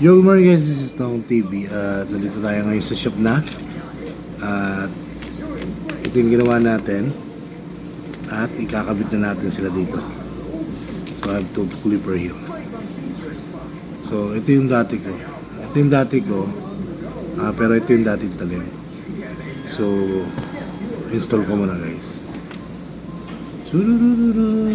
Yo, good morning guys, this is Tong TV at nandito tayo ngayon sa shop na at ito yung ginawa natin at ikakabit na natin sila dito. So I have two clipper here. So ito yung dati ko pero ito yung dating talim. So install ko muna guys. Sururururu.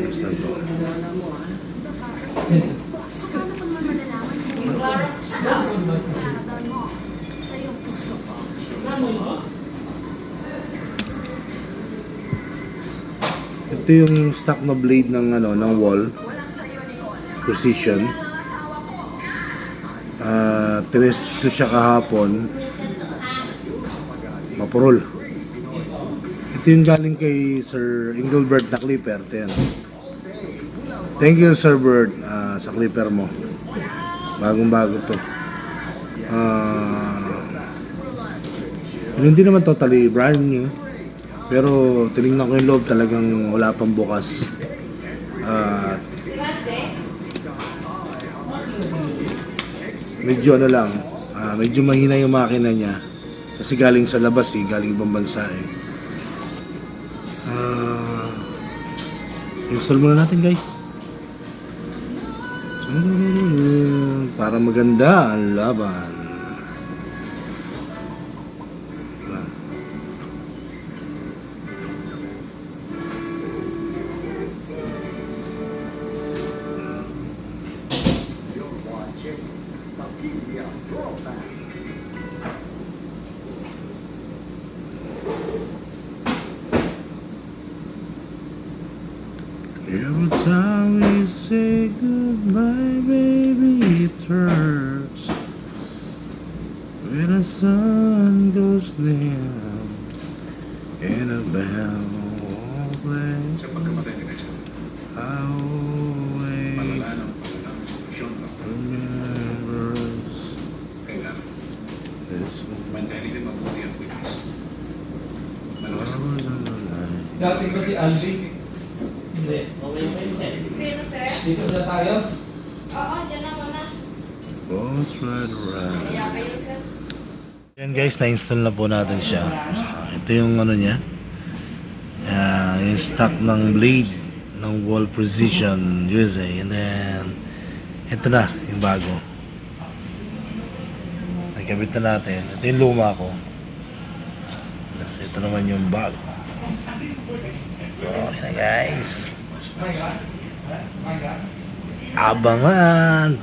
Install ko. Ito yung stock na blade ng wall precision. Tines ko siya kahapon, mapurol. Ito yung galing kay Sir Engelbert na clipper. Thank you Sir Bird sa clipper mo, bagong bago to. Hindi naman totally brand new, pero tinignan ko yung loob, talagang wala pang bukas. Medyo medyo mahina yung makina niya kasi galing sa labas galing ibang bansa install muna natin guys para maganda ang laban. Every time we say goodbye, baby, it hurts. When the sun goes down and a bell won't play, I always remembers this one. Dati ko si Alvin. Hindi. Sino, sir? Dito na tayo. Oo, dyan na muna. Both right around. Kaya kayo, sir? Yan guys, na-install na po natin siya. Ito yung niya. Yung stock ng blade ng Wall Precision USA. And then ito na yung bago. Nagkabit na natin. Ito yung luma ko. Ito naman yung bago. So, okay na guys. Abangan!